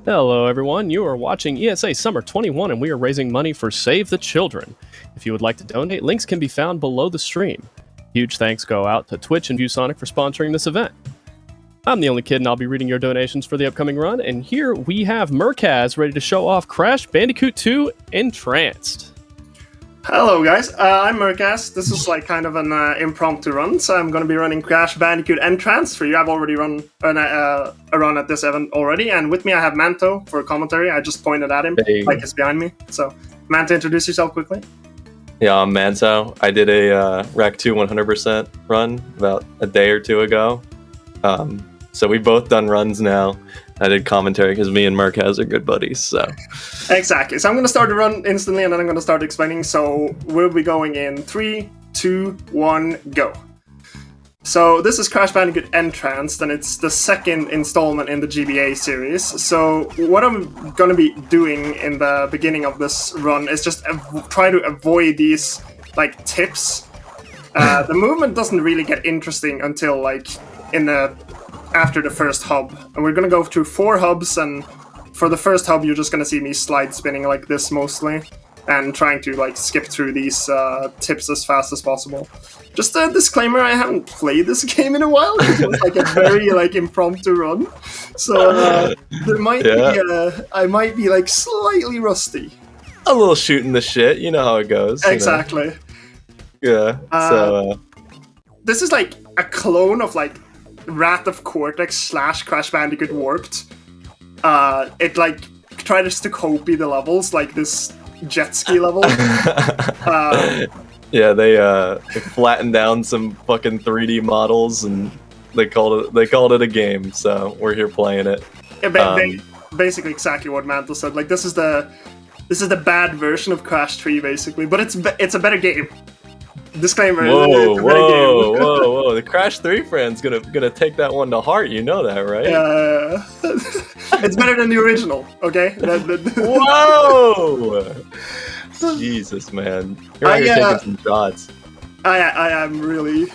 Hello, everyone. You are watching ESA Summer 21, and we are raising money for Save the Children. If you would like to donate, links can be found below the stream. Huge thanks go out to Twitch and ViewSonic for sponsoring this event. I'm the only kid, and I'll be reading your donations for the upcoming run. And here we have Murcaz ready to show off Crash Bandicoot 2 N-Tranced. Hello guys, I'm murcaz. This is like kind of an impromptu run, so I'm going to be running Crash Bandicoot N-Tranced for you. I've already run a run at this event already, and with me I have Manto for commentary. I just pointed at him, like he's behind me. So, Manto, introduce yourself quickly. Yeah, I'm Manto. I did a Rack 2 100% run about a day or two ago. So we've both done runs now. I did commentary because me and Murcaz are good buddies, so. Exactly. So I'm going to start the run instantly, and then I'm going to start explaining. So we'll be going in 3, 2, 1, go. So this is Crash Bandicoot N-Tranced, and it's the second installment in the GBA series. So what I'm going to be doing in the beginning of this run is just try to avoid these, like, tips. The movement doesn't really get interesting until, like, after the first hub. And we're gonna go through 4 hubs, and for the first hub you're just gonna see me slide spinning like this mostly, and trying to like skip through these tips as fast as possible. Just a disclaimer, I haven't played this game in a while. It was like a very like impromptu run. So there might be I might be like slightly rusty. A little shooting the shit, you know how it goes. Exactly. You know? This is like a clone of like Wrath of Cortex / Crash Bandicoot Warped. It like tries to copy the levels, like this jet ski level. Yeah, they flattened down some fucking 3D models and they called it a game. So we're here playing it. Basically, exactly what Mantle said. Like this is the bad version of Crash 3, basically, but it's a better game. Disclaimer. Whoa! The Crash 3 friend's gonna take that one to heart. You know that, right? It's better than the original. Okay. Whoa! Jesus, man, you're out here taking some shots. I am really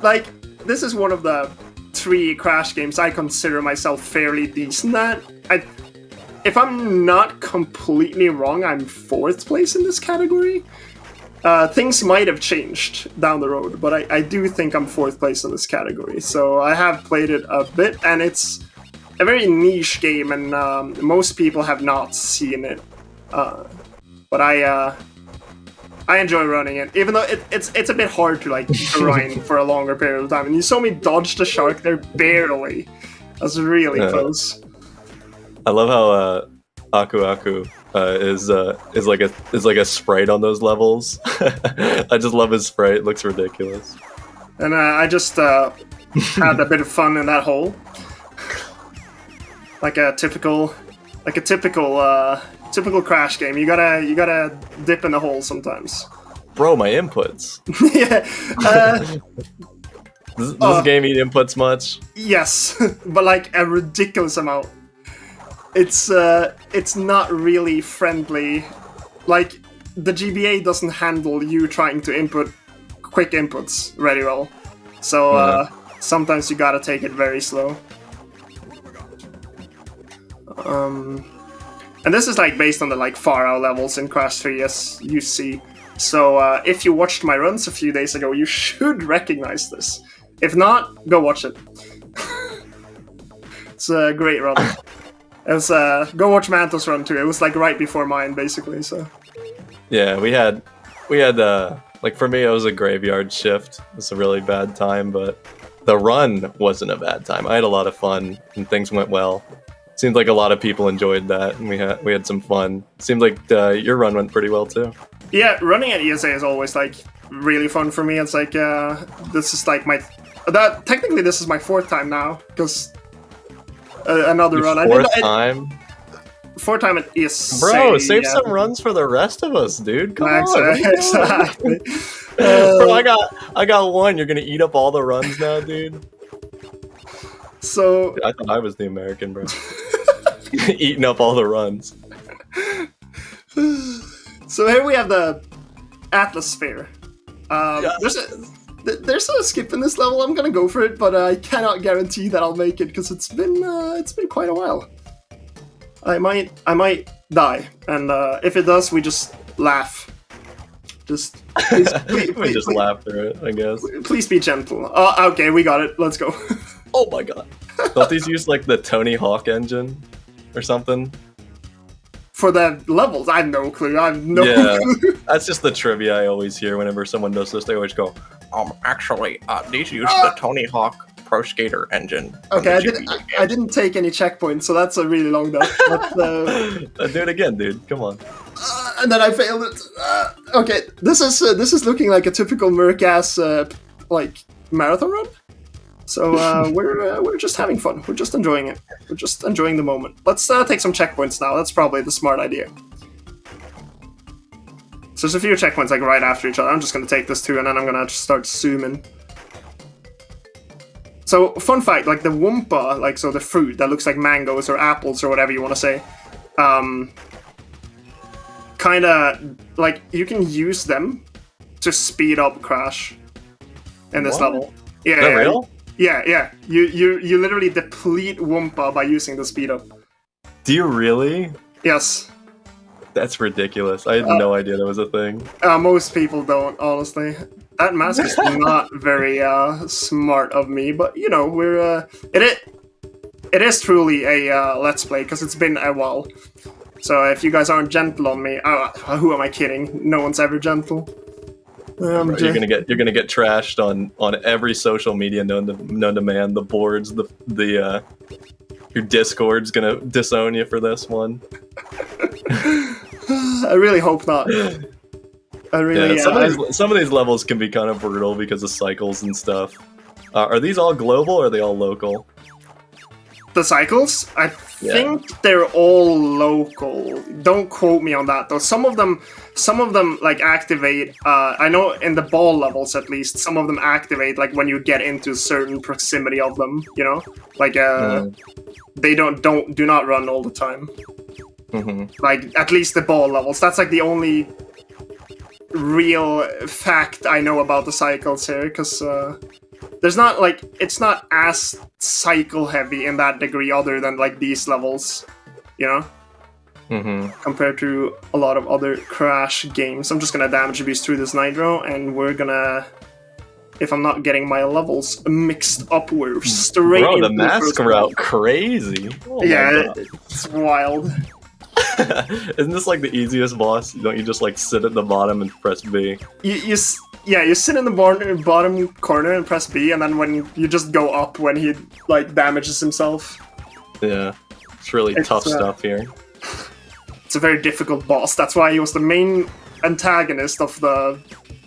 like. This is one of the 3 Crash games I consider myself fairly decent at. If I'm not completely wrong, I'm 4th place in this category. Things might have changed down the road, but I do think I'm 4th place in this category. So I have played it a bit, and it's a very niche game, and most people have not seen it. But I enjoy running it, even though it's a bit hard to like grind for a longer period of time. And you saw me dodge the shark there barely. That's really close. I love how Aku Aku is like a sprite on those levels. I just love his sprite. It looks ridiculous. And I just had a bit of fun in that hole, like a typical Crash game. You gotta dip in the hole sometimes. Bro, my inputs. Yeah. Does this game eat inputs much? Yes, but like a ridiculous amount. It's not really friendly. Like, the GBA doesn't handle you trying to input quick inputs very well. So, sometimes you gotta take it very slow. And this is like based on the like far out levels in Crash 3, as you see. So, if you watched my runs a few days ago, you should recognize this. If not, go watch it. It's a great run. Go watch Manto's run too. It was like right before mine, basically. So yeah, we had like for me it was a graveyard shift. It was a really bad time, but the run wasn't a bad time. I had a lot of fun and things went well. Seemed like a lot of people enjoyed that, and we had some fun. Seemed like your run went pretty well too. Yeah, running at ESA is always like really fun for me. It's like this is like technically this is my 4th time now, because another run. 4th time? 4th time at ESA. Bro, save some runs for the rest of us, dude. Come on. Exactly. Bro, I got one. You're gonna eat up all the runs now, dude. So I thought I was the American, bro. Eating up all the runs. So here we have the Atmosphere. There's a skip in this level. I'm gonna go for it, but I cannot guarantee that I'll make it because it's been quite a while. I might die, and if it does, we just laugh. Just please, We just laugh through it, I guess. Please be gentle. Okay, we got it. Let's go. Oh my god. Don't these use like the Tony Hawk engine or something? For the levels, I have no clue. I have no Yeah, clue. that's just the trivia I always hear whenever someone does this. They always go, actually, these use the Tony Hawk Pro Skater engine. from Okay, the I didn't take any checkpoints, so that's a really long note. But, Do it again, dude. Come on. and then I failed it. Okay, this is looking like a typical murcaz like marathon run. So we're just having fun. We're just enjoying it. We're just enjoying the moment. Let's take some checkpoints now. That's probably the smart idea. So there's a few checkpoints like right after each other. I'm just gonna take this too, and then I'm gonna just start zooming. So fun fact, like the Wumpa, like so the fruit that looks like mangoes or apples or whatever you want to say, kind of like you can use them to speed up Crash in this What? level. Is that real? Yeah. You literally deplete Wumpa by using the speed up. Do you really? Yes. That's ridiculous. I had no idea that was a thing. Most people don't, honestly. That mask is not very smart of me, but you know, we're it is truly a let's play because it's been a while. So if you guys aren't gentle on me, who am I kidding? No one's ever gentle. Bro, you're gonna get trashed on every social media known to man. The boards, your Discord's gonna disown you for this one. I really hope not. I really. Some of these levels can be kind of brutal because of cycles and stuff. Are these all global or are they all local? The cycles? I think they're all local. Don't quote me on that though. Some of them like activate. I know in the ball levels at least, some of them activate like when you get into a certain proximity of them. You know, like they do not run all the time. Mm-hmm. Like at least the ball levels. That's like the only real fact I know about the cycles here, because there's not like it's not as cycle heavy in that degree other than like these levels, you know, compared to a lot of other Crash games. I'm just gonna damage abuse through this Nitro, and we're gonna, if I'm not getting my levels mixed up, we're straight. Bro, the into masks are out crazy. Oh yeah, it's wild. Isn't this like the easiest boss? Don't you just like sit at the bottom and press B? You sit in the bottom corner and press B, and then when you just go up when he like damages himself. Yeah, it's really tough stuff here. It's a very difficult boss. That's why he was the main antagonist of the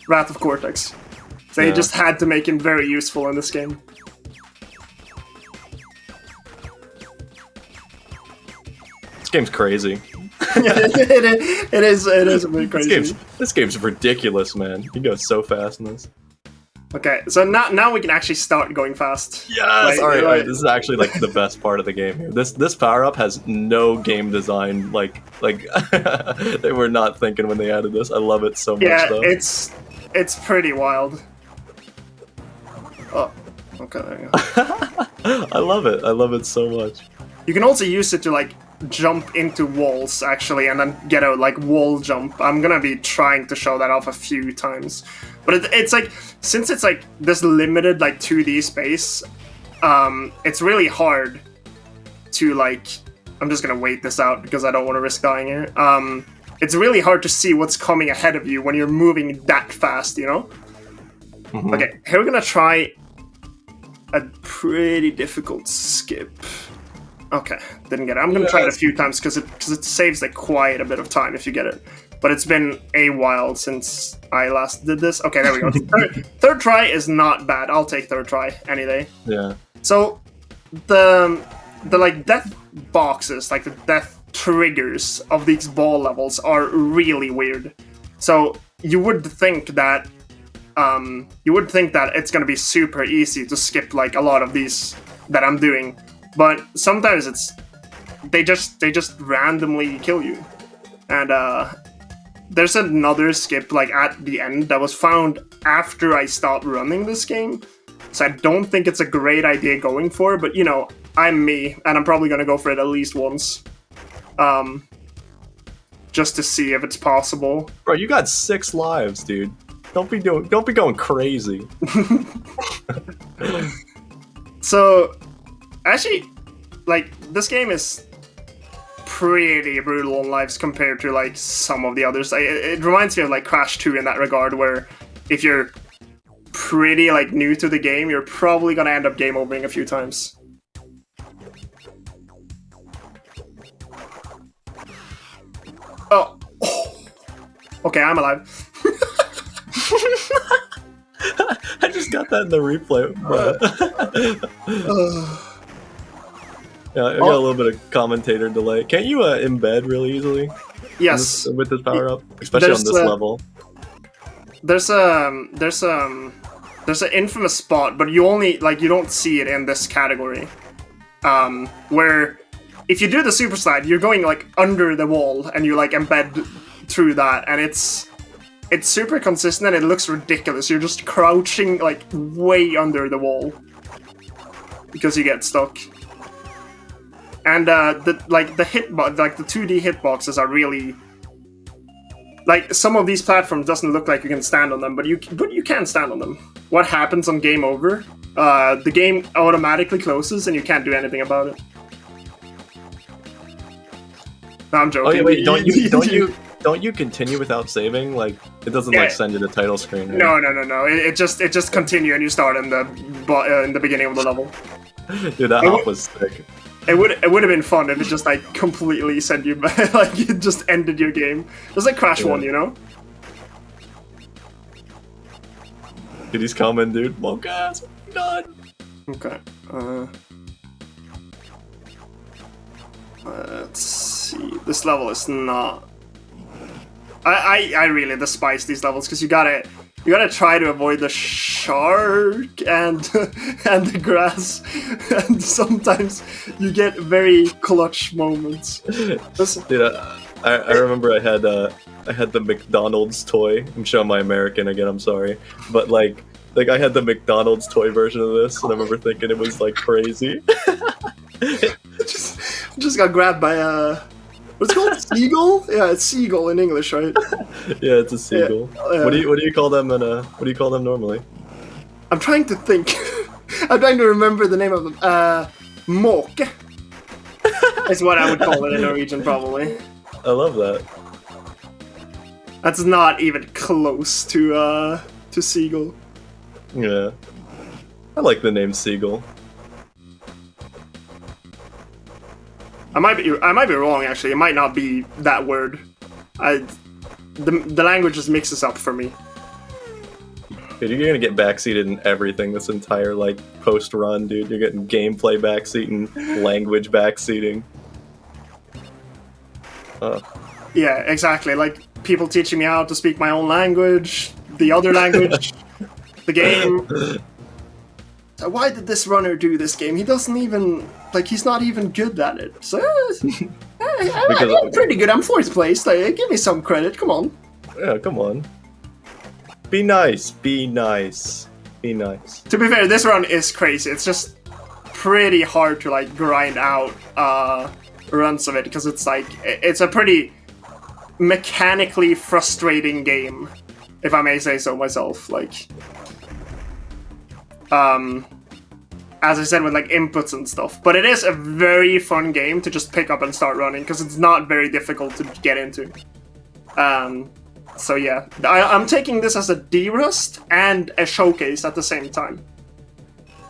Wrath of Cortex. So he just had to make him very useful in this game. This game's crazy. it is a bit crazy. This game's ridiculous, man. You go so fast in this. Okay, so now we can actually start going fast. Yes! Alright, this is actually like the best part of the game here. This power-up has no game design, like they were not thinking when they added this. I love it so much though. It's pretty wild. Oh, okay, there you go. I love it so much. You can also use it to like jump into walls actually, and then get a like wall jump. I'm gonna be trying to show that off a few times, but it's like, since it's like this limited like 2D space, it's really hard to like. I'm just gonna wait this out because I don't want to risk dying here. It's really hard to see what's coming ahead of you when you're moving that fast, you know. Okay, here we're gonna try a pretty difficult skip. Okay, didn't get it. I'm gonna try it a few times because it saves like quite a bit of time if you get it. But it's been a while since I last did this. Okay, there we go. Third try is not bad. I'll take third try any day. Yeah. So the like death boxes, like the death triggers of these ball levels are really weird. So you would think that it's gonna be super easy to skip like a lot of these that I'm doing. But sometimes they just randomly kill you, and there's another skip like at the end that was found after I stopped running this game, so I don't think it's a great idea going for. But you know, I'm me, and I'm probably gonna go for it at least once. just to see if it's possible. Bro, you got 6 lives, dude. Don't be going crazy. So, actually, like, this game is pretty brutal on lives compared to, like, some of the others. It reminds me of, like, Crash 2 in that regard, where if you're pretty, like, new to the game, you're probably gonna end up game overing a few times. Oh. Okay, I'm alive. I just got that in the replay, bro. Yeah, I got a little bit of commentator delay. Can't you embed really easily? Yes. With this power up, especially on this level. There's an infamous spot, but you only you don't see it in this category. Where if you do the super slide, you're going like under the wall and you like embed through that, and it's super consistent and it looks ridiculous. You're just crouching like way under the wall because you get stuck. And the 2D hitboxes are really like, some of these platforms doesn't look like you can stand on them, but you can stand on them. What happens on game over? The game automatically closes and you can't do anything about it. No, I'm joking. Oh yeah, wait, don't you continue without saving? Like, it doesn't like send you the title screen, right? No. It just continue and you start in the beginning of the level. Dude, that hop was sick. It would have been fun if it just like completely sent you back, like it just ended your game. It was like Crash 1, you know? Dude, he's coming, dude. murcaz, done. Okay. Let's see. This level is not. I really despise these levels because you gotta try to avoid the shark and the grass, and sometimes you get very clutch moments. Dude, I remember I had the McDonald's toy. I'm showing my American again. I'm sorry, but like I had the McDonald's toy version of this, and I remember thinking it was like crazy. just got grabbed by what's it called? Seagull? Yeah, it's seagull in English, right? Yeah, it's a seagull. Yeah. What do you call them what do you call them normally? I'm trying to think. I'm trying to remember the name of them. Måke is what I would call it in Norwegian, probably. I love that. That's not even close to seagull. Yeah. I like the name seagull. I might be wrong, actually. It might not be that word. The language just mixes up for me. Dude, you're gonna get backseated in everything this entire like post run, dude. You're getting gameplay backseating, language backseating. Yeah, exactly. Like people teaching me how to speak my own language, the other language, the game. Why did this runner do this game? He doesn't even he's not even good at it. So I'm pretty good. I'm 4th place. Like, give me some credit. Come on. Yeah, come on. Be nice. Be nice. Be nice. To be fair, this run is crazy. It's just pretty hard to like grind out runs of it because it's a pretty mechanically frustrating game, if I may say so myself. Like, as I said, with like inputs and stuff. But it is a very fun game to just pick up and start running because it's not very difficult to get into. So yeah, I'm taking this as a de-rust and a showcase at the same time.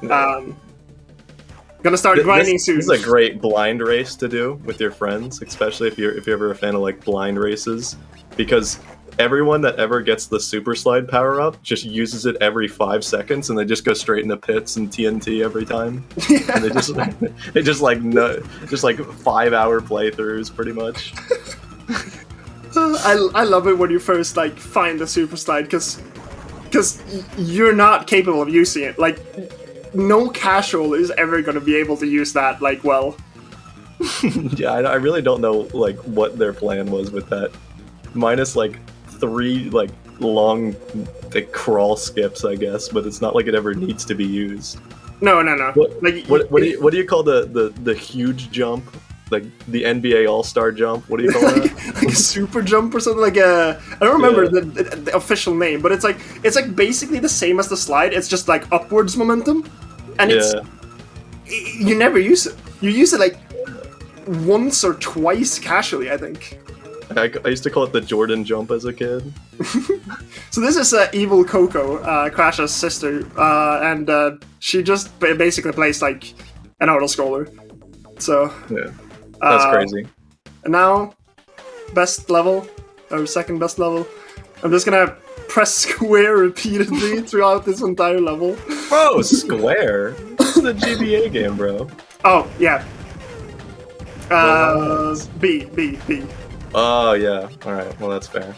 Gonna start grinding soon. This is a great blind race to do with your friends, especially if you're ever a fan of like blind races, because everyone that ever gets the super slide power up just uses it every 5 seconds, and they just go straight into pits and TNT every time. Yeah. And they just like 5-hour playthroughs pretty much. I love it when you first like find the super slide because you're not capable of using it. Like, no casual is ever going to be able to use that like well. Yeah, I really don't know like what their plan was with that. Minus like 3 like long like crawl skips, I guess, but it's not like it ever needs to be used. No. What do you call the huge jump like the NBA All-Star jump. What do you call that? like a super jump or something, like a, I don't remember Yeah. the official name, but it's like basically the same as the slide. It's just like upwards momentum, and it's you never use it. You use it like once or twice casually, I think. I used to call it the Jordan jump as a kid. So this is Evil Coco, Crash's sister, and she just basically plays like an auto-scroller. So Yeah, that's crazy. And now, best level, or second best level. I'm just gonna press square repeatedly throughout this entire level. Bro, Square? This is a GBA game, bro. Oh, yeah. B. Oh, yeah. Alright, well, that's fair.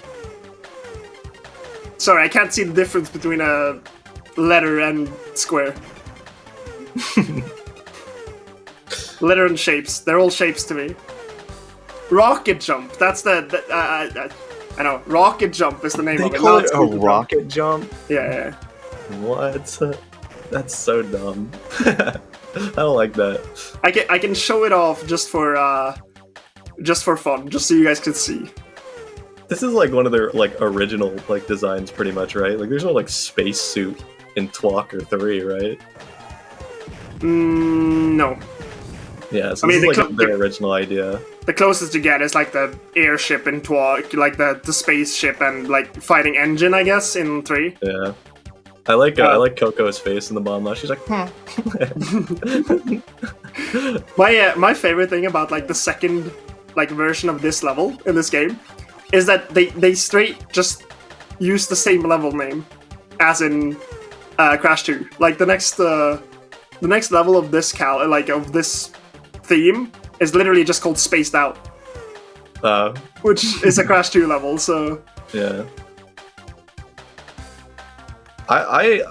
Sorry, I can't see the difference between a letter and square. Letter and shapes. They're all shapes to me. Rocket jump. That's I know. Rocket jump is the name They of it. call not it a Speedrun. rocket jump? Yeah. What? That's so dumb. I don't like that. I can show it off just for fun, just so you guys can see. This is like one of their like original like designs, pretty much, right? Like, there's no like spacesuit in Twalker 3, right? No. Yeah, so I mean, this is like the their original idea. The closest you get is like the airship in Twalk, like the spaceship and like fighting engine, I guess, in 3. Yeah, I like Coco's face in the bottom left. She's like, My favorite thing about like the second like version of this level in this game is that they straight just use the same level name as in Crash 2. Like the next level of this of this theme is literally just called Spaced Out, which is a Crash 2 level. So yeah. I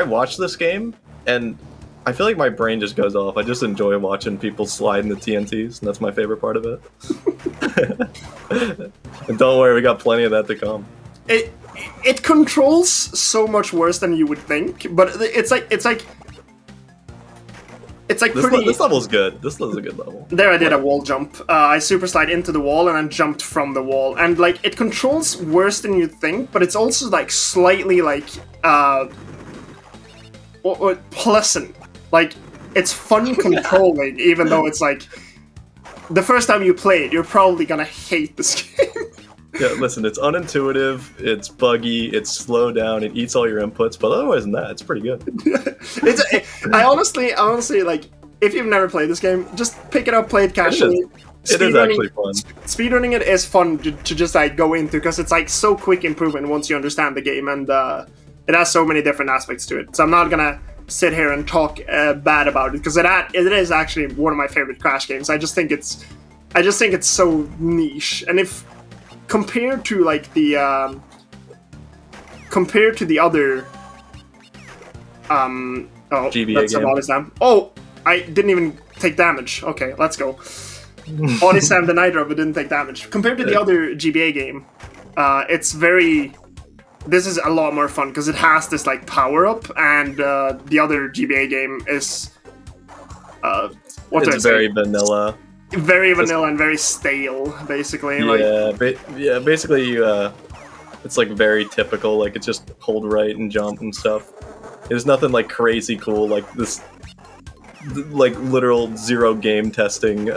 watch this game and I feel like my brain just goes off. I just enjoy watching people slide in the TNTs, and that's my favorite part of it. And don't worry, we got plenty of that to come. it controls so much worse than you would think, but it's like pretty. This level's good. This level's a good level. There I did a wall jump. I super slide into the wall and then jumped from the wall. And like it controls worse than you'd think, but it's also like slightly like pleasant. Like it's fun controlling, even though it's like the first time you play it, you're probably gonna hate this game. Yeah, listen, it's unintuitive, it's buggy, it's slow down, it eats all your inputs, but otherwise than that, it's pretty good. I honestly, like, if you've never played this game, just pick it up, play it casually. It is actually fun. Speedrunning it is fun to just like go into, because it's like so quick improvement once you understand the game, and it has so many different aspects to it. So I'm not gonna sit here and talk bad about it, because it is actually one of my favorite Crash games. I just think it's so niche, and if compared to like the other GBA that's game. Body Slam. Oh, I didn't even take damage. Okay, let's go. Body Slam the Nitro, but didn't take damage. Compared to the other GBA game, this is a lot more fun because it has this like power up, and the other GBA game is it's very vanilla. Very vanilla and very stale, basically. Yeah, basically you, it's like very typical, like it's just hold right and jump and stuff. There's nothing like crazy cool, like this, like literal zero game testing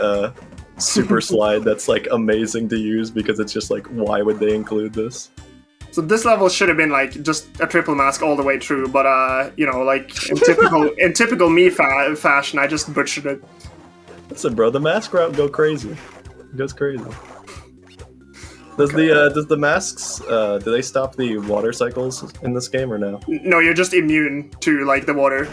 super slide that's like amazing to use, because it's just like, why would they include this? So this level should have been like just a triple mask all the way through, but you know, like in typical me fashion, I just butchered it. Listen, bro, the mask route go crazy. It goes crazy. Does the masks do they stop the water cycles in this game or no? No, you're just immune to like the water.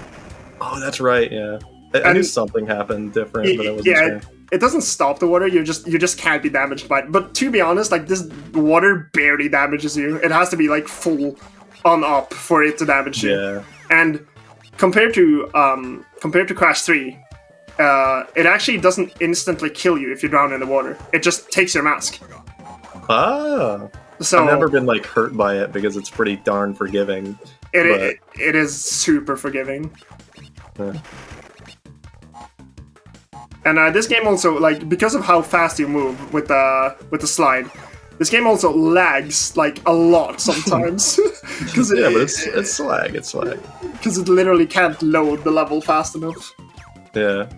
Oh, that's right. Yeah, I knew something happened different, but I wasn't sure. It doesn't stop the water. You just can't be damaged by it. But to be honest, like this water barely damages you. It has to be like full on up for it to damage you. Yeah. And compared to Crash 3. It actually doesn't instantly kill you if you drown in the water. It just takes your mask. Ah. So I've never been like hurt by it because it's pretty darn forgiving. It is super forgiving. Yeah. And this game also, like, because of how fast you move with the slide, this game also lags like a lot sometimes. But it's slag. It's slag. Because it literally can't load the level fast enough. Yeah.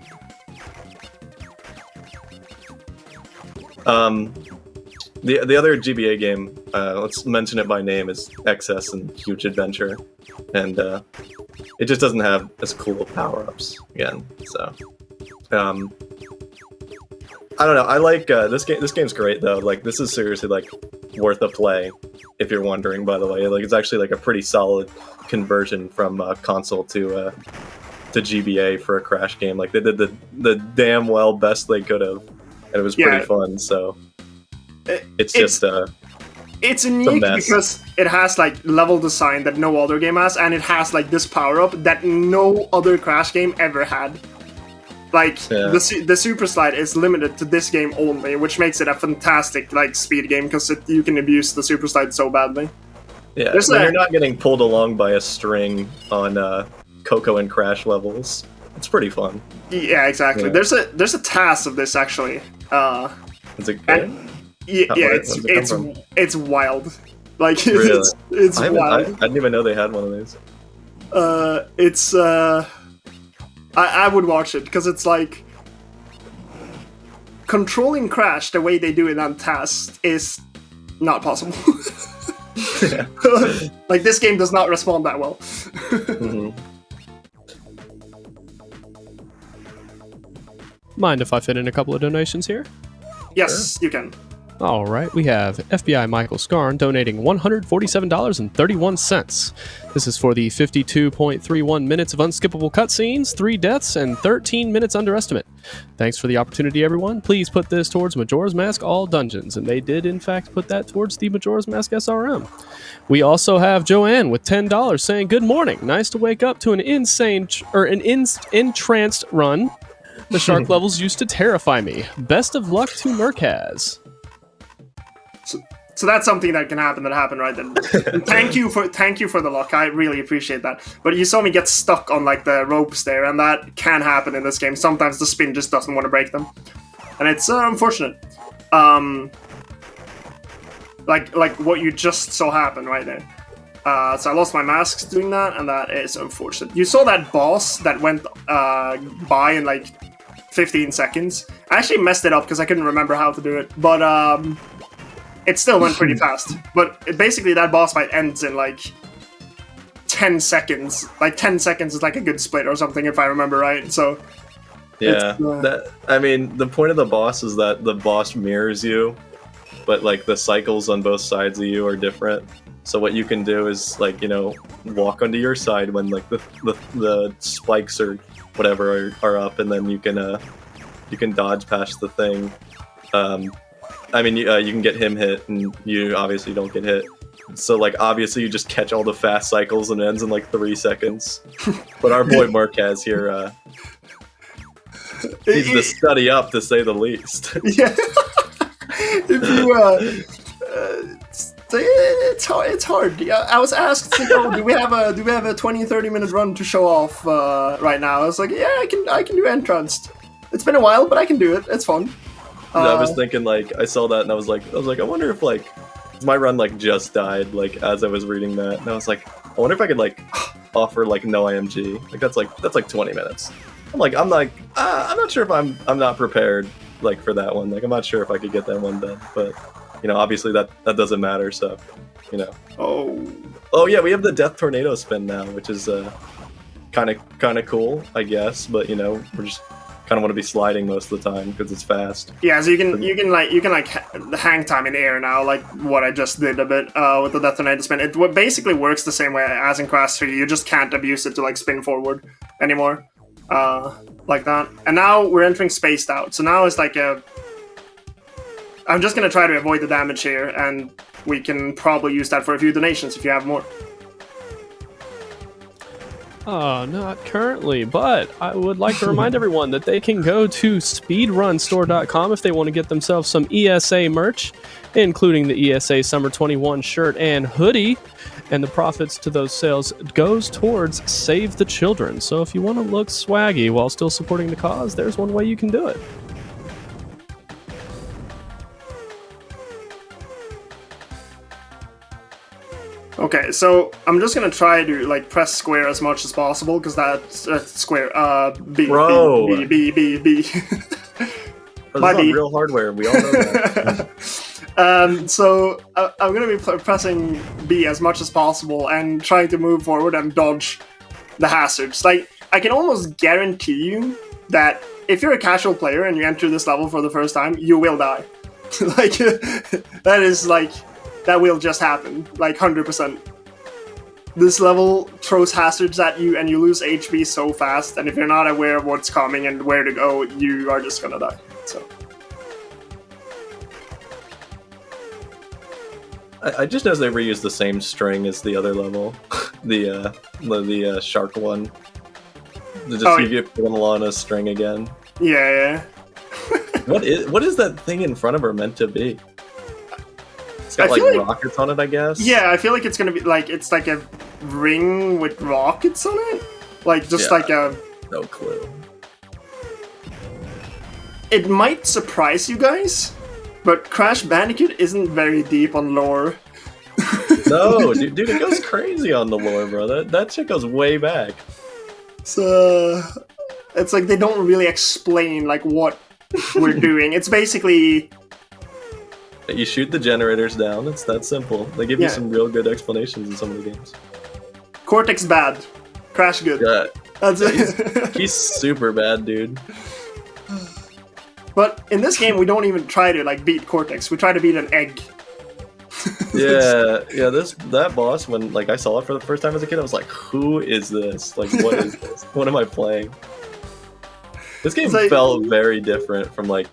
The other GBA game, let's mention it by name, is XS and Huge Adventure, and it just doesn't have as cool power-ups again. So, I don't know. I like this game. This game's great though. Like, this is seriously like worth a play. If you're wondering, by the way, like it's actually like a pretty solid conversion from console to GBA for a Crash game. Like they did the damn well best they could have, and it was pretty fun. So. It's unique because it has like level design that no other game has, and it has like this power up that no other Crash game ever had. Like the Super Slide is limited to this game only, which makes it a fantastic like speed game because you can abuse the Super Slide so badly. Yeah, so you're not getting pulled along by a string on Coco and Crash levels. It's pretty fun. Yeah, exactly. Yeah. There's a task of this actually. Is it good? It's wild. Like really? it's wild. I didn't even know they had one of these. I would watch it because it's like controlling Crash the way they do it on Task is not possible. Like this game does not respond that well. Mind if I fit in a couple of donations here? Yes, you can. All right, we have FBI Michael Scarn donating $147.31. This is for the 52.31 minutes of unskippable cutscenes, 3 deaths, and 13 minutes underestimate. Thanks for the opportunity, everyone. Please put this towards Majora's Mask All Dungeons, and they did, in fact, put that towards the Majora's Mask SRM. We also have Joanne with $10 saying, "Good morning. Nice to wake up to an N-Tranced run. The shark levels used to terrify me. Best of luck to murcaz." So that's something that can happen. That happened right then. Thank you for the luck. I really appreciate that. But you saw me get stuck on like the ropes there, and that can happen in this game. Sometimes the spin just doesn't want to break them, and it's unfortunate. Like what you just saw happen right there. So I lost my masks doing that, and that is unfortunate. You saw that boss that went by in like 15 seconds. I actually messed it up because I couldn't remember how to do it, but it still went pretty fast. But basically that boss fight ends in like 10 seconds. Like 10 seconds is like a good split or something if I remember right. So yeah, I mean the point of the boss is that the boss mirrors you, but like the cycles on both sides of you are different. So what you can do is like, you know, walk onto your side when like the spikes or whatever are up, and then you can dodge past the thing. I mean, you can get him hit, and you obviously don't get hit. So like obviously you just catch all the fast cycles and it ends in like 3 seconds. But our boy murcaz here needs to study up, to say the least. Yeah. If you it's hard. I was asked, do we have a 20-30 minute run to show off right now? I was like, yeah, I can do N-Tranced. It's been a while, but I can do it. It's fun. I was thinking, like, I saw that and I was like, I wonder if like my run like just died like as I was reading that, and I was like, I wonder if I could like offer like no IMG. Like that's like 20 minutes. I'm not sure if I'm not prepared like for that one. Like I'm not sure if I could get that one done, but. You know, obviously that doesn't matter, so, you know. Oh yeah, we have the Death Tornado spin now, which is kind of cool, I guess. But you know, we're just kind of want to be sliding most of the time because it's fast. Yeah, so you can hang time in air now, like what I just did a bit with the Death Tornado spin. It basically works the same way as in Crash 3. You just can't abuse it to like spin forward anymore, like that. And now we're entering Spaced Out, so now it's like a. I'm just going to try to avoid the damage here, and we can probably use that for a few donations if you have more. Not currently, but I would like to remind everyone that they can go to speedrunstore.com if they want to get themselves some ESA merch, including the ESA Summer 21 shirt and hoodie. and the profits to those sales goes towards Save the Children. So if you want to look swaggy while still supporting the cause, there's one way you can do it. Okay, so I'm just gonna try to like press square as much as possible because that's square. B, Bro. B. That's not real hardware. We all know that. So I'm gonna be pressing B as much as possible and trying to move forward and dodge the hazards. Like, I can almost guarantee you that if you're a casual player and you enter this level for the first time, you will die. Like, that will just happen, like 100%. This level throws hazards at you and you lose HP so fast, and if you're not aware of what's coming and where to go, you are just gonna die. So I just noticed they reused the same string as the other level, the shark one. They just give you on a string again. Yeah. What is that thing in front of her meant to be? It's got like rockets on it, I guess. Yeah, I feel like it's gonna be like it's like a ring with rockets on it, like just like a. No clue. It might surprise you guys, but Crash Bandicoot isn't very deep on lore. No, dude, it goes crazy on the lore, bro. That shit goes way back. So it's like they don't really explain like what we're doing. It's basically. You shoot the generators down, it's that simple. They give you some real good explanations in some of the games. Cortex bad, Crash good. Yeah. That's it. He's super bad, dude. But in this game, we don't even try to like beat Cortex. We try to beat an egg. Yeah. That boss, when like I saw it for the first time as a kid, I was like, "Who is this? Like, what is this? What am I playing?" This game felt very different from like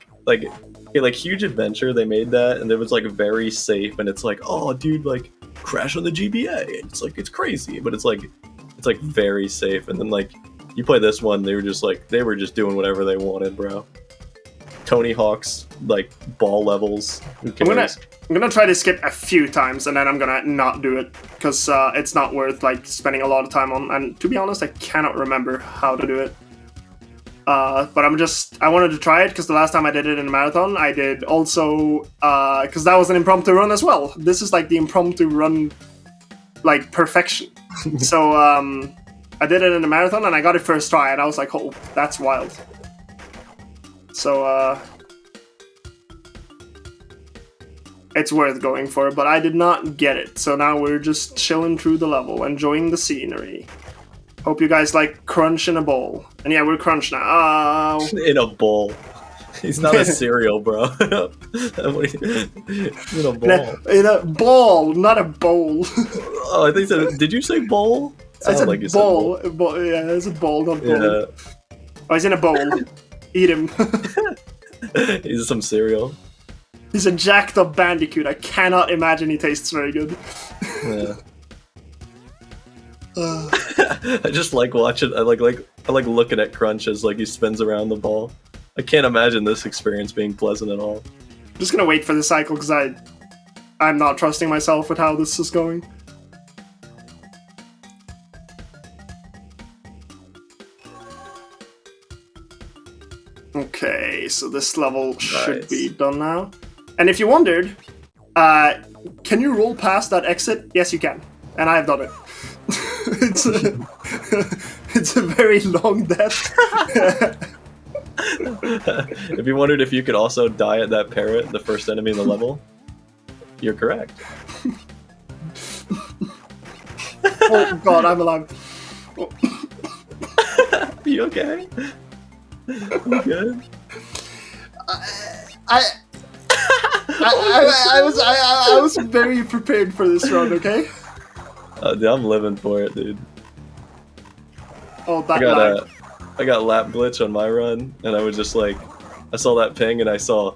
Huge Adventure. They made that, and it was like very safe, and it's like, oh, dude, like Crash on the GBA. It's like it's crazy, but it's like very safe. And then like you play this one, they were just doing whatever they wanted, bro. Tony Hawk's like ball levels. I'm gonna try to skip a few times, and then I'm gonna not do it because it's not worth like spending a lot of time on. And to be honest, I cannot remember how to do it. But I wanted to try it because the last time I did it in a marathon, I did also because that was an impromptu run as well. This is like the impromptu run, like perfection. So I did it in a marathon and I got it first try, and I was like, oh, that's wild. So it's worth going for, but I did not get it. So now we're just chilling through the level, enjoying the scenery. Hope you guys like crunch in a bowl. And yeah, we're crunch now. Oh. In a bowl. He's not a cereal, bro. In a bowl. In a ball, not a bowl. Oh, I think so. Did you say bowl? I said like bowl. Yeah, it's a bowl, not bowl. Yeah. Oh, he's in a bowl. Eat him. He's some cereal. He's a jacked up Bandicoot. I cannot imagine he tastes very good. Yeah. I just like watching. I like looking at Crunch as like he spins around the ball. I can't imagine this experience being pleasant at all. I'm just gonna wait for the cycle because I'm not trusting myself with how this is going. Okay, so this level should be done now. And if you wondered, can you roll past that exit? Yes, you can, and I have done it. It's a very long death. If you wondered if you could also die at that parrot, the first enemy in the level, you're correct. Oh god, I'm alive. You okay? You good? I was very prepared for this round, okay? Dude, I'm living for it, dude. Oh, that I got lap glitch on my run, and I was just like, I saw that ping, and I saw,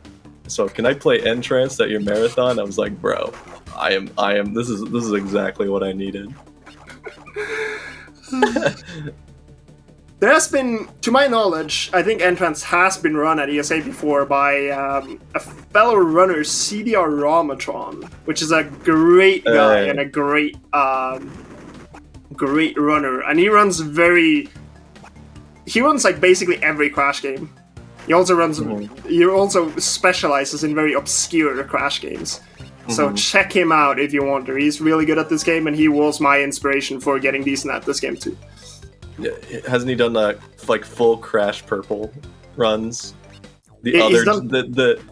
can I play N-Tranced at your marathon? I was like, bro, I am. This is exactly what I needed. There has been, to my knowledge, I think N-Tranced has been run at ESA before by a fellow runner, CDR Ramatron, which is a great guy and a great runner. And he runs like basically every Crash game. He also he also specializes in very obscure Crash games. So check him out if you want to. He's really good at this game, and he was my inspiration for getting decent at this game too. Yeah, hasn't he done like full Crash Purple runs? The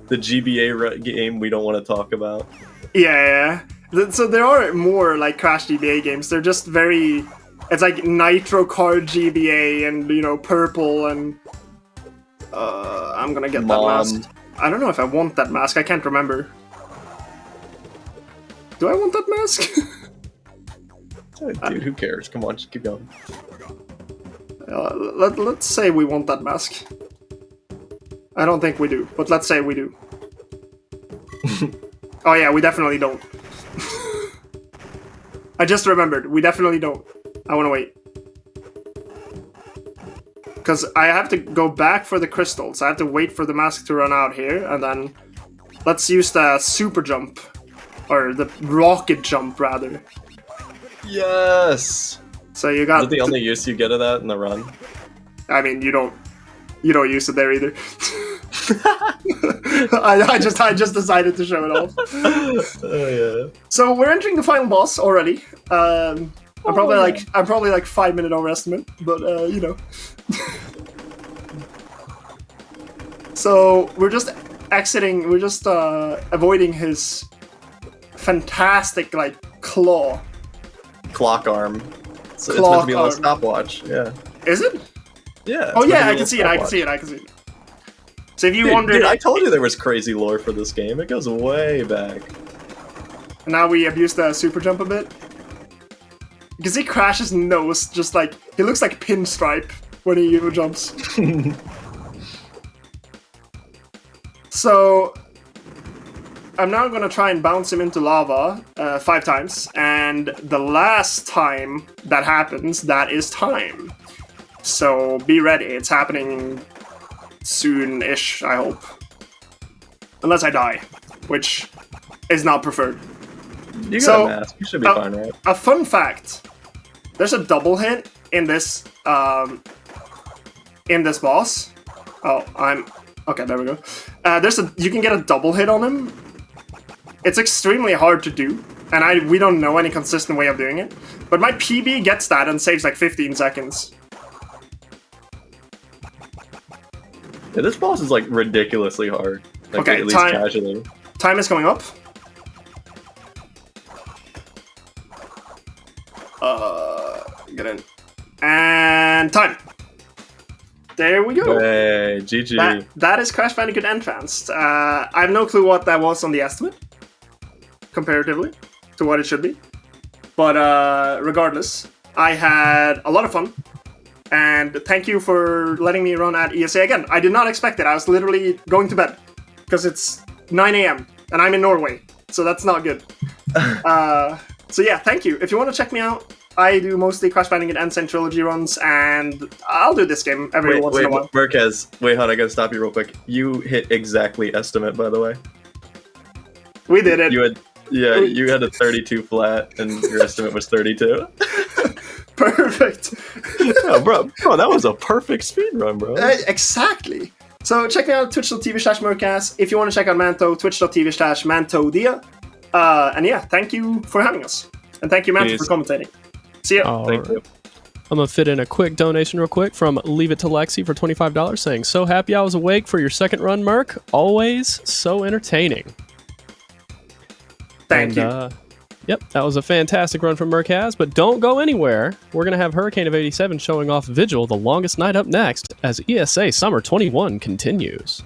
GBA game we don't want to talk about. Yeah. So there are more like Crash GBA games. They're just very. It's like Nitro Kart GBA and Purple and. I'm gonna get that mask. I don't know if I want that mask. I can't remember. Do I want that mask? Dude, who cares? Come on, just keep going. Let's say we want that mask. I don't think we do, but let's say we do. Oh yeah, we definitely don't. I just remembered, we definitely don't. I want to wait. Because I have to go back for the crystals. I have to wait for the mask to run out here, and then let's use the super jump. Or the rocket jump, rather. Yes! So you got... Is that the only use you get of that in the run? I mean, you don't use it there either. I just decided to show it off. Oh yeah. So we're entering the final boss already. I'm probably like 5 minute overestimate, but So we're just exiting. We're just avoiding his fantastic claw. Clock arm. So it's meant to be a little stopwatch. Yeah. Is it? Yeah. Oh yeah, I can see it. So if you wondered, I told you there was crazy lore for this game. It goes way back. And now we abuse the super jump a bit. You can see Crash's nose, just like he looks like Pinstripe when he jumps. So I'm now going to try and bounce him into lava 5 times, and the last time that happens, that is time. So be ready, it's happening soon-ish, I hope. Unless I die, which is not preferred. You got a mask, you should be fine, right? A fun fact, there's a double hit in this boss. Okay, there we go. You can get a double hit on him. It's extremely hard to do, and we don't know any consistent way of doing it. But my PB gets that and saves like 15 seconds. Yeah, this boss is like ridiculously hard. Like, okay, at least casually. Time is going up. Get in. And time. There we go. Hey, GG. That is Crash Bandicoot N-Tranced. I have no clue what that was on the estimate, comparatively to what it should be. But regardless, I had a lot of fun. And thank you for letting me run at ESA again. I did not expect it. I was literally going to bed because it's 9 a.m. and I'm in Norway, so that's not good. So yeah, thank you. If you want to check me out, I do mostly Crash Bandicoot N-Tranced Trilogy runs, and I'll do this game every once in a while. Murcaz, wait, hold on, I gotta stop you real quick. You hit exactly estimate, by the way. We did it. You had a 32 flat, and your estimate was 32. Perfect. Yeah, bro, that was a perfect speedrun, bro. Exactly. So check me out, twitch.tv/murcaz. If you want to check out Manto, twitch.tv/mantodia. And yeah, thank you for having us. And thank you, Manto, for commentating. See ya. Thank you. I'm going to fit in a quick donation real quick from Leave It to Lexi for $25 saying, "So happy I was awake for your second run, Merc. Always so entertaining." Thank you. Yep, that was a fantastic run from Murcaz, but don't go anywhere. We're going to have Hurricane of 87 showing off Vigil, the longest night up next, as ESA Summer 21 continues.